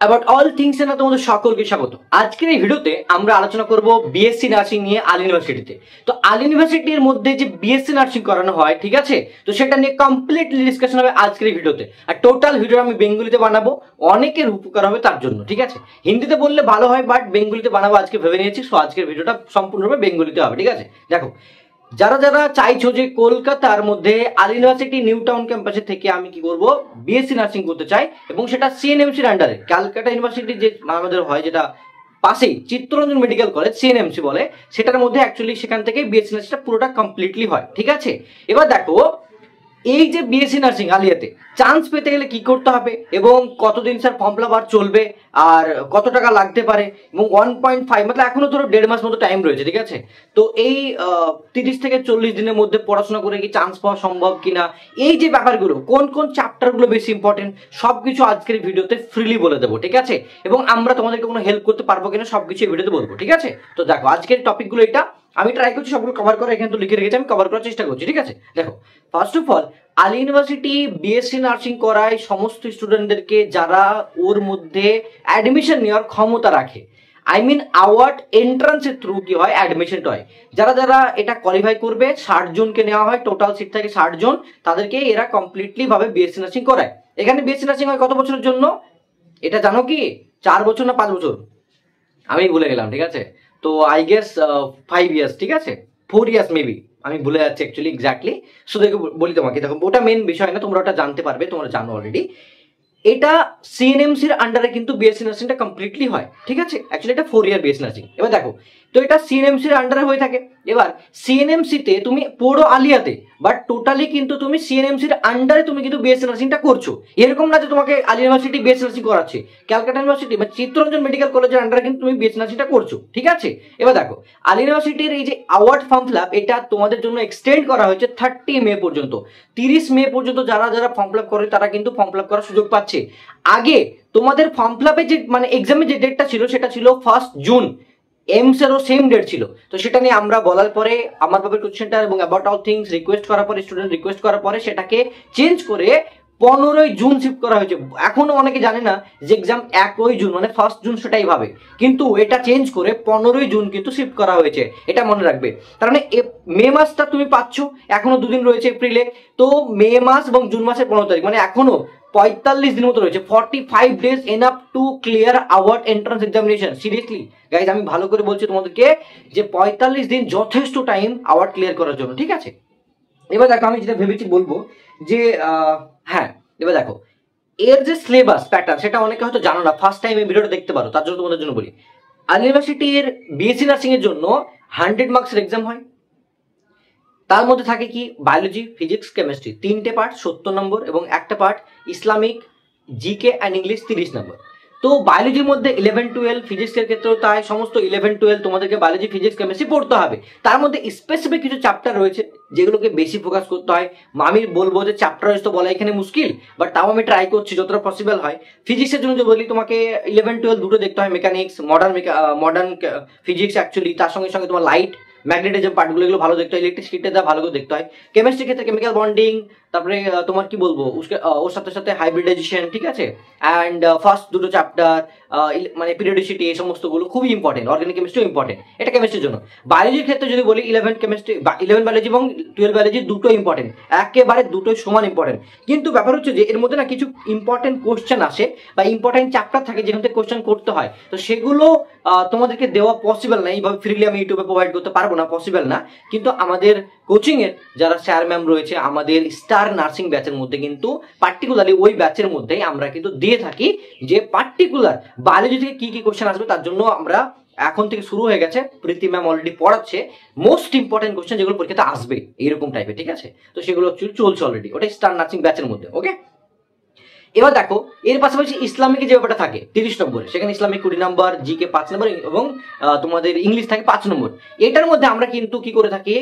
About all things এ না তোমাদের সকলকে স্বাগত। আজকের এই ভিডিওতে আমরা আলোচনা করব বিএসসি নার্সিং নিয়ে আল ইউনিভার্সিটিতে। তো আল ইউনিভার্সিটির মধ্যে যে বিএসসি নার্সিং করানো হয়, ঠিক আছে, তো সেটা নিয়ে কমপ্লিটলি ডিসকাশন হবে আজকের এই ভিডিওতে। আর টোটাল ভিডিও আমি বেঙ্গলিতে বানাবো, অনেকের উপকার হবে তার জন্য, ঠিক আছে। হিন্দিতে বললে ভালো হয়, বাট বেঙ্গলিতে বানাবো আজকে ভেবে নিয়েছি। সো আজকের ভিডিওটা সম্পূর্ণভাবে বেঙ্গলিতে হবে, ঠিক আছে। দেখো, যারা যারা চাইছো যে কলকাতার মধ্যে আল ইউনিভার্সিটি নিউ টাউন ক্যাম্পাসে থেকে আমি কি করব বিএসসি নার্সিং করতে চাই, এবং সেটা সিএনএমসির আন্ডারে, ক্যালকাটা ইউনিভার্সিটি যে আমাদের হয়, যেটা পাশেই চিত্তরঞ্জন মেডিকেল কলেজ, সিএনএমসি বলে, সেটার মধ্যে অ্যাকচুয়ালি সেখান থেকে বিএসসি নার্সিংটা পুরোটা কমপ্লিটলি হয়, ঠিক আছে। এবার দেখো, এই যে বিএসসি নার্সিং আলিয়াতে চান্স পেতে গেলে কি করতে হবে, এবং কতদিন স্যার ফর্ম ফিল আপ চলবে, আর কত টাকা লাগতে পারে, এবং 1.5 মানে এখনো ধরো 1.5 মাস মতো টাইম রয়েছে, ঠিক আছে। তো এই 30 থেকে 40 দিনের মধ্যে পড়াশোনা করে কি চান্স পাওয়া সম্ভব কিনা, এই যে ব্যাপারগুলো, কোন কোন চ্যাপ্টারগুলো বেশি ইম্পর্টেন্ট, সবকিছু আজকের ভিডিওতে ফ্রিলি বলে দেবো, ঠিক আছে। এবং আমরা তোমাদেরকে কোনো হেল্প করতে পারবো কিনা সবকিছু এই ভিডিওতে বলবো, ঠিক আছে। তো দেখো, আজকের টপিকগুলো এটা আমি ট্রাই করছি সবগুলো কভার করা, এখানে তো লিখে রেখেছি, আমি কভার করার চেষ্টা করছি, ঠিক আছে। দেখো, first of all, Al university BSc nursing করায় সমস্ত স্টুডেন্টদেরকে যারা ওর মধ্যে অ্যাডমিশন নেওয়ার ক্ষমতা রাখে, আই মিন আওয়ার্ড এন্ট্রান্সের থ্রু কি হয়, অ্যাডমিশনটা হয়। যারা যারা এটা কোয়ালিফাই করবে, 60 জনকে নেওয়া হয়, টোটাল সিট থাকে 60 জন, তাদেরকে এরা কমপ্লিটলি ভাবে বিএসসি নার্সিং করায়। এখানে বিএসসি নার্সিং হয় কত বছরের জন্য, এটা জানো কি? 4 বছর না 5 বছর, আমি ভুলে গেলাম, ঠিক আছে। তো আই গেস 5 ইয়ার্স, ঠিক আছে, 4 ইয়ার্স মেবি, আমি ভুলে যাচ্ছি অ্যাকচুয়ালি এক্স্যাক্টলি। সো দেখো, বলি তোমাকে, দেখো ওটা মেন বিষয় না, তোমরা ওটা জানতে পারবে, তোমরা জানো অলরেডি। এটা সিএনএমসির আন্ডারে কিন্তু বিএসসি নার্সিংটা কমপ্লিটলি হয়, ঠিক আছে। অ্যাকচুয়ালি এটা 4 ইয়ার বিএসসি নার্সিং। এবার দেখো, তো এটা সিএনএমসির আন্ডারে হয়ে থাকে। এবার সিএনএমসিতে তুমি পড়ো আলিয়াতে, বাট টোটালি কিন্তু তুমি সিএনএমসির আন্ডারে তুমি কিন্তু বিএসসি নার্সিংটা করছো। এরকম না যে তোমাকে আল ইউনিভার্সিটি বিএসসি নার্সিং করাচ্ছে, ক্যালকাটা ইউনিভার্সিটি বা চিত্তরঞ্জন মেডিকেল কলেজের আন্ডারে কিন্তু তুমি বিএসসি নার্সিংটা করছো, ঠিক আছে। এবার দেখো, আল ইউনিভার্সিটির এই যে অ্যাওয়ার্ড ফর্ম ফিল আপ, এটা তোমাদের জন্য এক্সটেন্ড করা হয়েছে 30 মে পর্যন্ত। 30 মে পর্যন্ত যারা যারা ফর্ম ফিল আপ করে তারা কিন্তু ফর্ম ফিল আপ করার সুযোগ পাচ্ছে। আগে তোমাদের ফর্ম ফিল আপের যে মানে এক্সামের যে ডেটটা ছিল, সেটা ছিল 1 জুন। এমসেরও সেম ডেট ছিল। তো সেটা নিয়ে আমরা বলার পরে, আমার বাবার কোশ্চেনটা এবং অ্যাবাউট অল থিংস রিকোয়েস্ট করার পরে, স্টুডেন্ট রিকোয়েস্ট করার পরে সেটাকে চেঞ্জ করে 15 জুন শিফট করা হয়েছে। এখনো অনেকে জানে না যে এক্সাম 1 জুন মানে 1 জুন সেটাই ভাবে, কিন্তু এটা চেঞ্জ করে 15 জুন কিন্তু শিফট করা হয়েছে, এটা মনে রাখবে। তার মানে মে মাসটা তুমি পাচ্ছ, এখনো 2 দিন রয়েছে এপ্রিলে। তো মে মাস এবং জুন মাসের 15 তারিখ, মানে এখনো 45 দিন মতো রয়েছে। 45 days enough to clear award entrance examination. Seriously guys, আমি ভালো করে বলছি তোমাদেরকে যে 45 দিন যথেষ্ট টাইম আওয়ার্ড ক্লিয়ার করার জন্য, ঠিক আছে। এবার দেখো, আমি যেটা ভেবেছি বলবো যে হ্যাঁ, এবার দেখো, এর যে সিলেবাস প্যাটার্ন, সেটা অনেকে হয়তো জানো না, ফার্স্ট টাইম এই ভিডিওটা দেখতে পারো, তার জন্য তোমাদের জন্য বলি। আল ইউনিভার্সিটির বিএসসি নার্সিং এর জন্য 100 মার্কসের এক্সাম হয়। তার মধ্যে থাকে কি, বায়োলজি, ফিজিক্স, কেমিস্ট্রি, 3টে পার্ট 70 নম্বর, এবং একটা part Islamic, GK and English 30 নম্বর। তো বায়োলজির মধ্যে 11-12, ফিজিক্সের ক্ষেত্রেও তাই, সমস্ত 11-12 তোমাদেরকে বায়োলজি, ফিজিক্স, কেমিস্ট্রি পড়তে হবে। তার মধ্যে স্পেসিফিক কিছু চ্যাপ্টার রয়েছে যেগুলোকে বেশি ফোকাস করতে হয়। আমি বলবো যে চ্যাপ্টার ওয়াইজ তো বলা এখানে মুশকিল, বাট তাও আমি ট্রাই করছি যতটা পসিবল হয়। ফিজিক্সের জন্য যদি বলি, তোমাকে 11-12 দুটো দেখতে হয়, মেকানিক্স, মডার্ন ফিজিক্স অ্যাকচুয়ালি, তার সঙ্গে সঙ্গে তোমার লাইট ম্যাগনেটিজম পার্টগুলো, এগুলো ভালো দেখতে হয়। ইলেকট্রিসিটিটা ভালো করে দেখতে হয়। কেমিস্ট্রির ক্ষেত্রে কেমিক্যাল বন্ডিং, তারপরে তোমার কি বলবো, ওর সাথে সাথে হাইব্রিডাইজেশন, ঠিক আছে। অ্যান্ড ফার্স্ট দুটো চ্যাপ্টার মানে পিরিয়ডিসিটি, এই সমস্তগুলো খুবই ইম্পর্টেন্ট। অর্গানিক কেমিস্ট্রি ইম্পর্টেন্ট, এটা কেমিস্ট্রির জন্য। বায়োলজির ক্ষেত্রে যদি বলি, 11 কেমিস্ট্রি বা 11 বায়োলজি এবং 12 বায়োলজি দুটো ইম্পর্টেন্ট, একেবারে দুটোই সমান ইম্পর্টেন্ট। কিন্তু ব্যাপার হচ্ছে যে এর মধ্যে না কিছু ইম্পর্টেন্ট কোশ্চেন আসে বা ইম্পর্টেন্ট চ্যাপ্টার থাকে যেখান থেকে কোশ্চেন করতে হয়। তো সেগুলো তোমাদেরকে দেওয়া পসিবল না, এইভাবে ফ্রিলি আমি ইউটিউবে প্রোভাইড করতে পারবো না, পসিবল না। কিন্তু আমাদের কোচিং এর যারা স্যার ম্যাম রয়েছে, আমাদের স্টার নার্সিং ব্যাচের মধ্যে কিন্তু পার্টিকুলারলি ওই ব্যাচের মধ্যেই আমরা কিন্তু দিয়ে থাকি যে পার্টিকুলার বায়োলজি থেকে কি কি কোশ্চেন আসবে, তার জন্য আমরা এখন থেকে শুরু হয়ে গেছে। প্রীতি ম্যাম অলরেডি পড়াচ্ছে মোস্ট ইম্পর্টেন্ট কোশ্চেন যেগুলো পরীক্ষাতে আসবে এইরকম টাইপের, ঠিক আছে। তো সেগুলো চলছে অলরেডি, ওটা স্টার নার্সিং ব্যাচের মধ্যে, ওকে। এবার দেখো, এর পাশাপাশি ইসলামিকের যে ব্যাপারটা থাকে 30 নম্বরে, সেখানে ইসলামিক 20 নম্বর, জিকে 5 নম্বর, এবং তোমাদের ইংলিশ থাকে 5 নম্বর। এটার মধ্যে আমরা কিন্তু কি করে থাকি,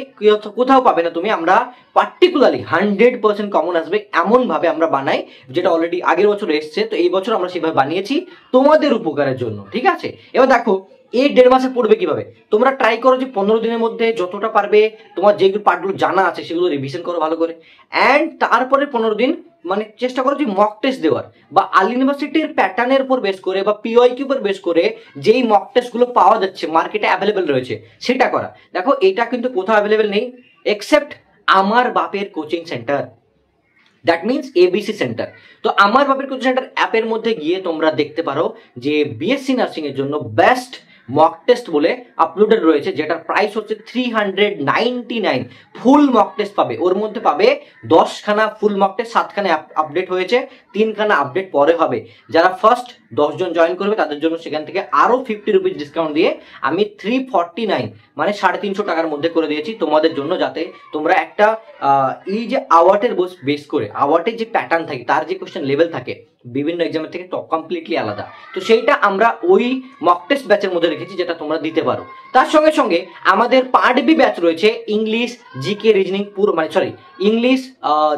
কোথাও পাবে না তুমি, আমরা পার্টিকুলারলি 100% কমন আসবে এমন ভাবে আমরা বানাই, যেটা অলরেডি আগের বছর এসছে। তো এই বছর আমরা সেভাবে বানিয়েছি তোমাদের উপকারের জন্য, ঠিক আছে। এবার দেখো, এই 1.5 মাসে পড়বে কিভাবে? তোমরা ট্রাই করো যে 15 দিনের মধ্যে যতটা পারবে তোমার যেগুলো পার্টগুলো জানা আছে সেগুলো রিভিশন করো ভালো করে, অ্যান্ড তারপরে 15 দিন মানে চেষ্টা করো যে মক টেস্ট দেওয়ার, বা আল ইউনিভার্সিটির প্যাটার্নের উপর বেস করে বা পিওয়াইকিউ উপর বেস করে যেই মক টেস্টগুলো পাওয়া যাচ্ছে মার্কেটে অ্যাভেলেবেল রয়েছে সেটা করা। দেখো এটা কিন্তু কোথাও অ্যাভেলেবেল নেই এক্সেপ্ট আমার বাপের coaching centre, that means ABC centre. তো আমার বাপের কোচিং সেন্টার অ্যাপের মধ্যে গিয়ে তোমরা দেখতে পারো যে বিএসসি নার্সিং এর জন্য বেস্ট মক টেস্ট বলে আপলোডেড রয়েছে, যেটার প্রাইস হচ্ছে 399। ফুল মক টেস্ট পাবে, ওর মধ্যে পাবে 10খানা ফুল মক টেস্ট, 7খানা আপডেট হয়েছে, 3খানা আপডেট পরে হবে। যারা ফার্স্ট 10 জন জয়েন করবে তাদের জন্য সেখান থেকে আরো 50 রুপিস ডিসকাউন্ট দিয়ে আমি 349 মানে 350 টাকার মধ্যে করে দিয়েছি তোমাদের জন্য, যাতে তোমরা একটা এই যে আওয়ার্টের বেস করে আওয়ার্টের যে প্যাটার্ন থাকে তার যে কোশ্চেন লেভেল থাকে বিভিন্ন এক্সামের থেকে কমপ্লিটলি আলাদা, তো সেইটা আমরা ওই মক টেস্ট ব্যাচের মধ্যে রেখেছি যেটা তোমরা দিতে পারো। তার সঙ্গে সঙ্গে আমাদের পার্ট বি ব্যাচ রয়েছে ইংলিশ, জিকে, রিজনিং পুরো মানে sorry English,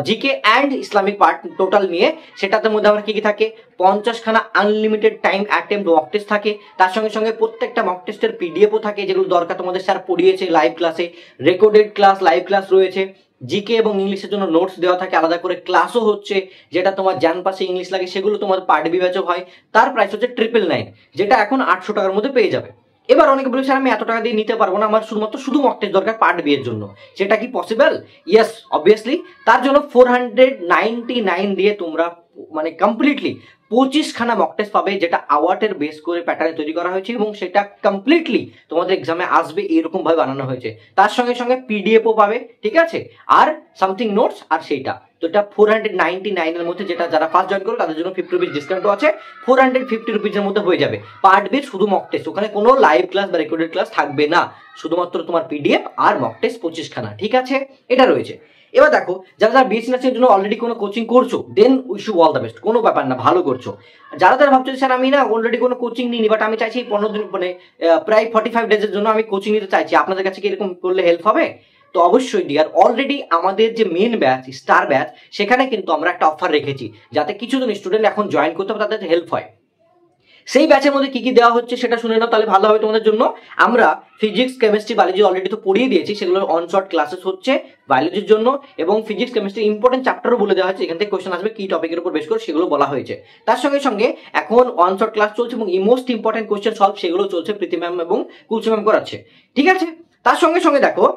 GK and Islamic part total নিয়ে। সেটার মধ্যে আমরা কি কি থাকে, 50খানা unlimited time attempt mock test থাকে, তার সঙ্গে সঙ্গে প্রত্যেকটা মক টেস্টের পিডিএফও থাকে যেগুলো দরকার তোমাদের স্যার পড়িয়েছে লাইভ ক্লাসে, রেকর্ডেড ক্লাস, লাইভ ক্লাস রয়েছে। জিকে এবং ইংলিশের জন্য নোটস দেওয়া থাকে, আলাদা করে ক্লাসও হচ্ছে, যেটা তোমার জান পাশে ইংলিশ লাগে সেগুলো তোমার পার্ট বি ব্যাচও হয়। তার প্রাইস হচ্ছে 999, যেটা এখন 800 টাকার মধ্যে পেয়ে যাবে। এবার অনেকে বলে স্যার আমি এত টাকা দিয়ে নিতে পারবো না, আমার শুধু মক টেস্ট দরকার পার্ট বি এর জন্য, সেটা কি পসিবল? Yes obviously. তার জন্য 499 দিয়ে তোমরা মানে কমপ্লিটলি 25খানা মক টেস্ট পাবে, যেটা আওয়ার্টের বেস করে প্যাটার্নে তৈরি করা হয়েছে এবং সেটা কমপ্লিটলি তোমাদের এক্সামে আসবে এরকম ভাবে বানানো হয়েছে। তার সঙ্গে সঙ্গে পিডিএফও পাবে, ঠিক আছে, আর সামথিং নোটস, আর সেইটা তো এটা 499 এর মধ্যে, যেটা যারা ফার্স্ট জয়েন করবে তাদের জন্য 50 রুপিস ডিসকাউন্টও আছে, 450 রুপিসের মধ্যে হয়ে যাবে পার্ট বি শুধু মক টেস্ট। ওখানে কোনো লাইভ ক্লাস বা রেকর্ডেড ক্লাস থাকবে না, শুধুমাত্র তোমার পিডিএফ আর মক টেস্ট 25খানা, ঠিক আছে, এটা রয়েছে। এবার দেখো যারা যারা বিএসসি নার্সিং এর জন্য অলরেডি কোনো কোচিং করছো then wish you all the best, কোনো ব্যাপার না, ভালো করছো। যারা যারা ভাবছো স্যার আমি না অলরেডি কোনো কোচিং নিইনি বাট আমি চাইছি 15 দিন মানে প্রায় 45 ডেজের জন্য আমি কোচিং নিতে চাইছি, আপনাদের কাছে কি এরকম করলে হেল্প হবে? তো অবশ্যই ডিয়ার, অলরেডি আমাদের যে মেন ব্যাচ স্টার ব্যাচ সেখানে কিন্তু আমরা একটা অফার রেখেছি যাতে কিছুজন স্টুডেন্ট এখন জয়েন করতে হবে, তাদের হেল্প হয়। সেই ব্যাচের মধ্যে কি কি দেওয়া হচ্ছে সেটা শুনে নাও, তাহলে ভালো হবে তোমাদের জন্য। আমরা ফিজিক্স, কেমিস্ট্রি, বায়োলজি অলরেডি তো পড়িয়ে দিয়েছি, সেগুলোর অনশর্ট ক্লাসেস হচ্ছে বায়োলজির জন্য, এবং ফিজিক্স, কেমিস্ট্রি ইম্পর্টেন্ট চ্যাপ্টারও বলে দেওয়া হয়েছে, এখান থেকে কোশ্চেন আসবে কি টপিকের উপর বেশ করে সেগুলো বলা হয়েছে। তার সঙ্গে সঙ্গে এখন অনশর্ট ক্লাস চলছে এবং মোস্ট ইম্পর্টেন্ট কোশ্চেন সলভ সেগুলো চলছে, প্রীতি ম্যাম এবং কুলসি ম্যাম করাচ্ছে, ঠিক আছে। তার সঙ্গে সঙ্গে দেখো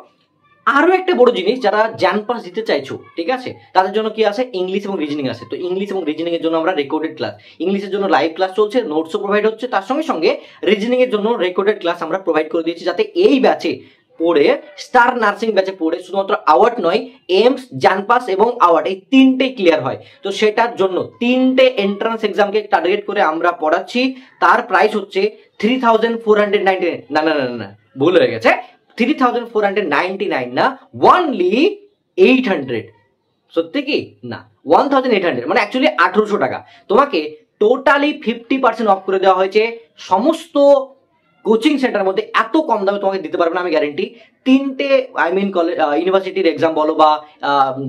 আরো একটা বড় জিনিস, যারা জ্যান পাস দিতে চাইছো, ঠিক আছে, তাদের জন্য কি আছে, ইংলিশ এবং রিজনিং আছে। তো ইংলিশ এবং রিজনিং এর জন্য আমরা রেকর্ডেড ক্লাস, ইংলিশের জন্য লাইভ ক্লাস চলছে, নোটসও প্রোভাইড হচ্ছে, তার সঙ্গে সঙ্গে রিজনিং এর জন্য রেকর্ডেড ক্লাস আমরা প্রোভাইড করে দিয়েছি, যাতে এই ব্যাচে পড়ে স্টার নার্সিং ব্যাচে পড়ে শুধুমাত্র আওয়ার্ড নয়, এমস, জ্যান পাস এবং আওয়ার্ড এই তিনটে ক্লিয়ার হয়। তো সেটার জন্য 3টে এন্ট্রান্স এক্সামকে টার্গেট করে আমরা পড়াচ্ছি। তার প্রাইস হচ্ছে 3499, না না না না ভুল হয়ে গেছে, 3499 না, অনলি 800। সত্যি কি না, 1800 মানে অ্যাকচুয়ালি 1800 টাকা তোমাকে টোটালি 50% অফ করে দেওয়া হয়েছে। সমস্ত কোচিং সেন্টারের মধ্যে এত কম দামে তোমাকে দিতে পারবে না আমি গ্যারেন্টি। 3টে আই মিন কলেজ ইউনিভার্সিটির এক্সাম বলো বা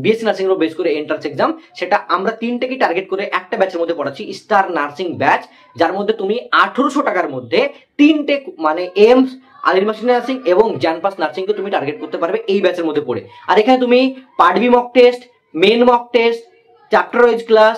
বিএসসি নার্সিং এর বেস করে এন্ট্রান্স এক্সাম, সেটা আমরা 3টেকে টার্গেট করে একটা ব্যাচের মধ্যে পড়াচ্ছি, স্টার নার্সিং ব্যাচ, যার মধ্যে তুমি 1800 টাকার মধ্যে 3টে মানে এমস, আল ইউনিভার্সিটি নার্সিং এবং জ্যান পাস নার্সিংকে তুমি টার্গেট করতে পারবে এই ব্যাচের মধ্যে পড়ে। আর এখানে তুমি part B mock test, main mock test, chapter wise class,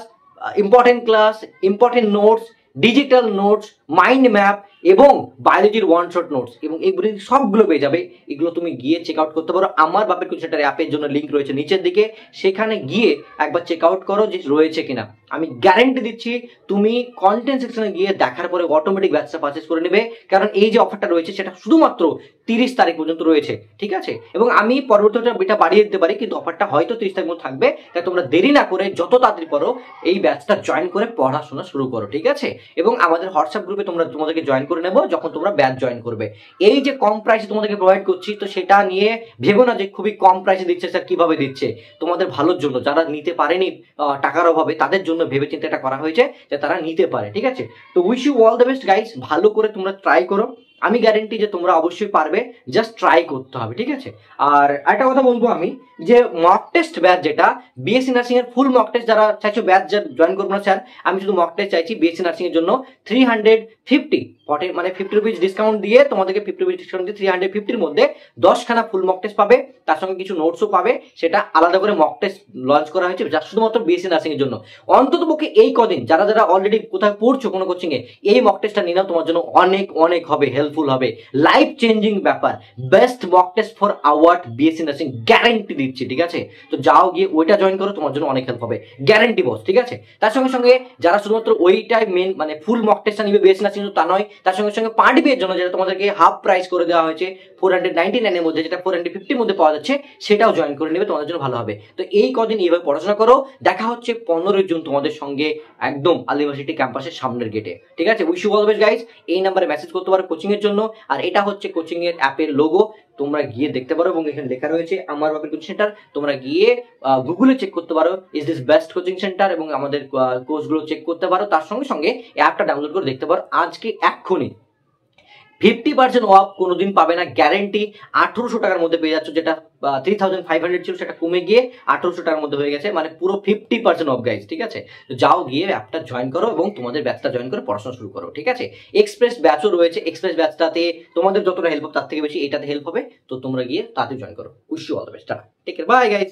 important notes, digital notes, mind map এবং বায়োলজির ওয়ান শট নোটস এবং এইগুলি সবগুলো পেয়ে যাবে। এগুলো তুমি গিয়ে চেক আউট করতে পারো, আমার বাপের কোচিং সেন্টার অ্যাপের জন্য লিঙ্ক রয়েছে নিচের দিকে, সেখানে গিয়ে একবার চেক আউট করো যে রয়েছে কিনা। আমি গ্যারেন্টি দিচ্ছি তুমি কন্টেন্ট সেকশনে গিয়ে দেখার পরে অটোমেটিক ব্যাচটা পারচেজ করে নেবে, কারণ এই যে অফারটা রয়েছে সেটা শুধুমাত্র 30 তারিখ পর্যন্ত রয়েছে, ঠিক আছে। এবং আমি পরবর্তীতে এটা বাড়িয়ে দিতে পারি, কিন্তু অফারটা হয়তো 30 তারিখ মধ্যে থাকবে, তাই তোমরা দেরি না করে যত তাড়াতাড়ি পারো এই ব্যাচটা জয়েন করে পড়াশোনা শুরু করো, ঠিক আছে। এবং আমাদের হোয়াটসঅ্যাপ গ্রুপে তোমাদেরকে জয়েন করে নেবো যখন তোমরা ব্যাচ জয়েন করবে। এই যে কম প্রাইসে তোমাদেরকে প্রোভাইড করছি, তো সেটা নিয়ে ভেবো না যে খুবই কম প্রাইসে দিচ্ছে স্যার, কিভাবে দিচ্ছে, তোমাদের ভালোর জন্য, যারা নিতে পারেনি টাকার অভাবে তাদের জন্য ভেবে চিন্তে এটা করা হয়েছে যে তারা নিতে পারে, ঠিক আছে। তো wish you all the best guys, ভালো করে তোমরা ট্রাই করো, আমি গ্যারেন্টি যে তোমরা অবশ্যই পারবে, জাস্ট ট্রাই করতে হবে, ঠিক আছে। আর একটা কথা বলবো আমি, যে মক টেস্ট ব্যাচ যেটা বিএসসি নার্সিং এর ফুল মক টেস্ট যারা চাইছো ব্যাচ জয়েন করবো না স্যার, আমি শুধু মক টেস্ট চাইছি বিএসসি নার্সিং এর জন্য 350 মানে 50 রুপিস ডিসকাউন্ট দিয়ে তোমাদেরকে 50 রুপিস ডিসকাউন্ট দিয়ে 350-র মধ্যে 10খানা ফুল মক টেস্ট পাবে, তার সঙ্গে কিছু নোটসও পাবে। সেটা আলাদা করে মক টেস্ট লঞ্চ করা হয়েছে যা শুধুমাত্র বিএসসি নার্সিং এর জন্য। অন্তত পক্ষে এই কদিন যারা যারা অলরেডি কোথায় পড়ছো কোনো কোচিং এ, এই মক টেস্টটা নিয়ে নাও, তোমার জন্য অনেক অনেক হবে, হেল্পফুল হবে, লাইফ চেঞ্জিং ব্যাপার। Best mock test for award BSc nursing guarantee দিচ্ছি, ঠিক আছে। তো যাও গিয়ে ওইটা জয়েন করো, তোমার জন্য অনেক হেল্প হবে, গ্যারেন্টি বস, ঠিক আছে। তার সঙ্গে সঙ্গে যারা শুধুমাত্র ওইটাই মেন মানে ফুল মক টেস্টটা নিবে বিএসসি নার্সিং তা নয়, তার সঙ্গে সঙ্গে পার্ট বি এর জন্য যেটা তোমাদেরকে হাফ প্রাইস করে দেওয়া হয়েছে 499 এর মধ্যে, যেটা 450-র মধ্যে পাওয়া যাচ্ছে, সেটাও জয়েন করে নেবে, তোমাদের জন্য ভালো হবে। তো এই কদিন এইভাবে পড়াশোনা করো, দেখা হচ্ছে 15 জুন তোমাদের সঙ্গে একদম আল ইউনিভার্সিটি ক্যাম্পাসের সামনের গেটে, ঠিক আছে। Wish you all the best guys. এই নাম্বারে মেসেজ করতে পারো কোচিং এর জন্য, আর এটা হচ্ছে কোচিং এর অ্যাপের লোগো, তোমরা গিয়ে দেখতে পারো, এবং এখানে লেখা রয়েছে আমার বাপের কোচিং সেন্টার। তোমরা গিয়ে গুগলে চেক করতে পারো is this best coaching centre, এবং আমাদের কোর্সগুলো চেক করতে পারো। তার সঙ্গে সঙ্গে অ্যাপটা ডাউনলোড করে দেখতে পারো। আজকে এক্ষুনি 50% অফ কোনোদিন পাবে না, গ্যারেন্টি। 1800 টাকার মধ্যে পেয়ে যাচ্ছ, যেটা 3500 ছিল, সেটা কমে গিয়ে 1800 টাকার মধ্যে হয়ে গেছে, মানে পুরো 50% অফ গাইজ, ঠিক আছে। তো যাও গিয়ে অ্যাপটা জয়েন করো এবং তোমাদের ব্যাচটা জয়েন করে পড়াশোনা শুরু করো, ঠিক আছে। এক্সপ্রেস ব্যাচও রয়েছে, এক্সপ্রেস ব্যাচটাতে তোমাদের যতটা হেল্প হবে তার থেকে বেশি এটাতে হেল্প হবে। তো তোমরা গিয়ে তাতে জয়েন করো। Wish you all the best, take care, bye guys.